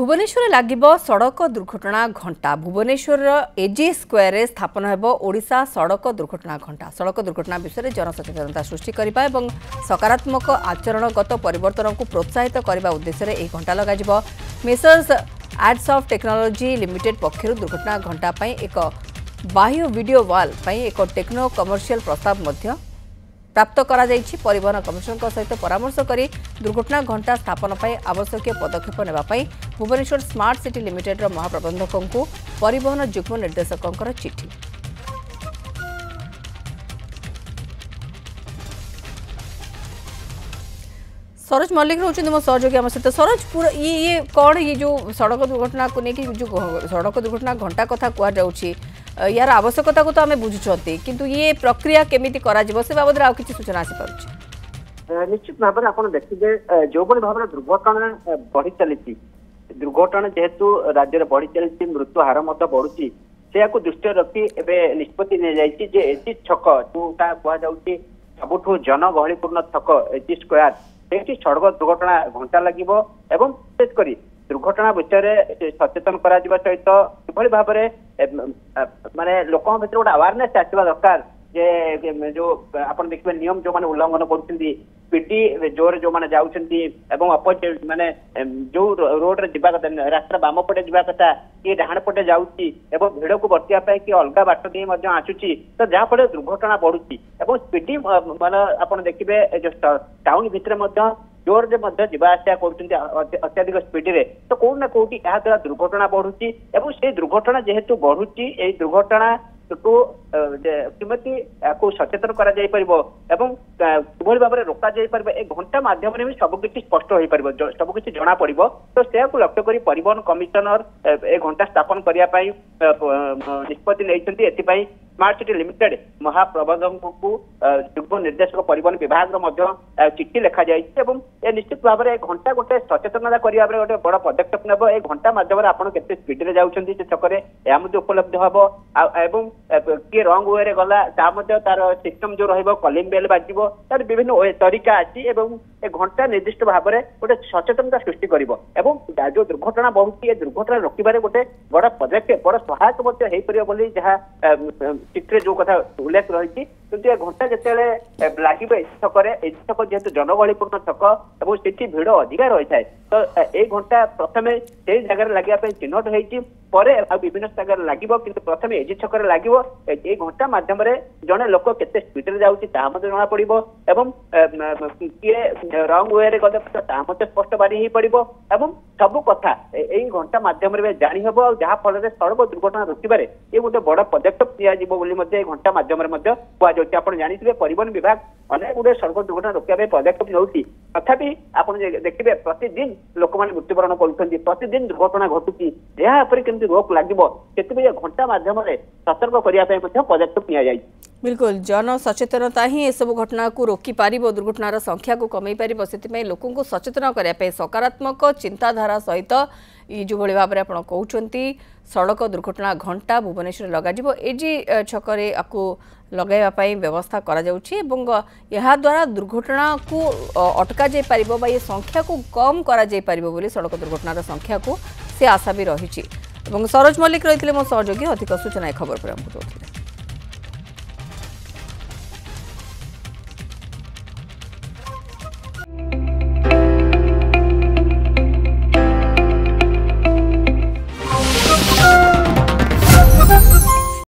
भुवनेश्वर लागिबो सड़क दुर्घटना घंटा भुवनेश्वर एजी स्क्वायर स्थापन हेबो ओडिशा सड़क दुर्घटना घंटा सड़क दुर्घटना विषय जनसचेतनता सृष्टि करबा एवं सकारात्मक आचरणगत परिवर्तन को प्रोत्साहित करबा उद्देश्य रे घंटा लगाजिबो। मेसर्स एडसॉफ्ट टेक्नोलॉजी लिमिटेड पक्षरु दुर्घटना घंटा पई एक बाह्य वीडियो वाल पई एक टेक्नो कमर्शियल प्रस्ताव मध्य प्राप्त करा जायछि। परिवहन कमिशनर सहित परामर्श करी दुर्घटना घंटा स्थापन पर आवश्यक पदक्षेप नेबापई भुवनेश्वर स्मार्ट सिटी लिमिटेड महाप्रबंधकों को परिवहन युग्म निर्देशकों चिठी। सरोज मल्लिक रोचंदी मो सहयोगी आम सहित। सरोज पूरा ये कौन ये जो सड़क दुर्घटना को लेकिन जो सड़क दुर्घटना घंटा कथा कह जाउछि यार आवश्यकता को तो आम बुझुंट किंतु ये प्रक्रिया केमिति करा जिवो से बाबद आउ किछि सूचना आसी पारुछि? निश्चित भाव में आपन देखिबे जो बड़ी भाव में दुर्घटना बढ़ी चली दुर्घटना जेहेतु राज्य में बढ़ी चली मृत्यु हार बढ़ुची से दृष्टि रखी एवं निष्पत्ति नि जे एजी छक जोटा कहुच्छी सबुठू जनगहलीपूर्ण छक एजी स्क्वायर से सड़क दुर्घटना घंटा लगे एवं विशेषकर दुर्घटना विषय सचेतन करा सहित किभली भाव माने लोक भर गोटे अवेयरनेस आसवा दरकार जे जो आपन देखिए नियम जो माने उल्लंघन करुछंती स्पीडी जोर जो माने जाउछंती एवं अपोजिट माने जो रोड रे जिबा कथा रास्ता बाम पटे जिबा कथा कि डाहाण पटे जाउची एवं भिड़ को बर्तिया पाए कि अलगा बाट दे मध्य आछुची तो जहाँ फल दुर्घटना बढ़ुची एवं स्पीडी माने आपन देखिबे जो टाउन भितर मध्य जोर जे मध्य जिबा आसिया करुछंती अत्याधिक स्पीड रे तो कोन ना कोटी या द्वारा दुर्घटना बढ़ुची एवं से दुर्घटना जेहेतु बढ़ुची ए दुर्घटना को केमती को सचेतन करा जाय परिबो एवं किभली भाव रोका जाय परिबो ए घंटा माध्यम रे सबकिछि स्पष्ट होई परिबो सबकिछि जणा पड़िबो। तो से को लक्ष्य करी परिवहन कमिशनर ए घंटा स्थापन करिया पई निष्पत्ति नैछंती एति पई स्मार्ट सिटी लिमिटेड महाप्रबंधक को युग्म निर्देशक परिवहन विभाग मध्य चिठी लिखा जाए ए निश्चित भाव में घंटा गोटे सचेतनता करने गोटे बड़ पदक्षेप नेब। ए घंटा माध्यम आप केते स्पीड रे जाउछंती से छकरे या मध्य उपलब्ध हबो एवं किए रंग वे गला तार सिस्टम जो रहिबो कॉलिंग बेल बाजिबो तार विभिन्न तरीका अछि एवं ए घंटा निर्दिष्ट भाव में गोटे सचेतनता सृष्टि करिवो एवं जो दुर्घटना बढ़ुची ए दुर्घटना रोकिबारे गोटे बड़ पदक्षेप बड़ सहायक मध्य हेई परिबो बोली जहा चित्र जो कथा उल्लेख रही किंतु ए घंटा जिते लगे छक जेहेतु जनगहलीपूर्ण छक और से भिड़ अधिका रही है तो ये घंटा प्रथम से जगह लगे चिन्हट होपर विभिन्न जगह लगे कि प्रथम एजी छक लगे ये घंटा मध्यम जड़े लोक के स्पीड में जाऊँगी जना पड़ो एवं किए रंग वे गले स्पष्ट बारी हो पड़ो एवं सबू कथा यही घंटा मध्यम जाणी हम जहाँ फल सड़क दुर्घटना रोकबार ये गोटे बड़ पदक्षेप दिया घंटा मध्यम कहुच्छे। आप जानते परिवहन विभाग अनेक गुड़े सड़क दुर्घटना रोकने पदक्षेप नौकरी तथापि आप देखिए प्रतिदिन लोक मैंने मृत्युवरण कर प्रतिदिन दुर्घटना घटुची यापर केमती रोक लगे घंटा मध्यम सतर्क करने पदक्षेप नि बिल्कुल जन सचेतनता ही सब घटना को रोकी पारिबो दुर्घटनार संख्या को कमई पारिबो से लोकों को सचेतन करने सकारात्मक चिंताधारा सहित ये जो भाई भाव में आप कहते सड़क दुर्घटना घंटा भुवनेश्वर लग एजी छकरे आपको लगाइवाई व्यवस्था करा जाउछि एवं यह द्वारा दुर्घटना को अटका जाय परिबो बा ये संख्या को कम करा जाय परिबो बोली सड़क दुर्घटनार संख्या को से आशा भी रही। सरोज मल्लिक रही मो सहयोगी अधिक सूचना खबर पर हमको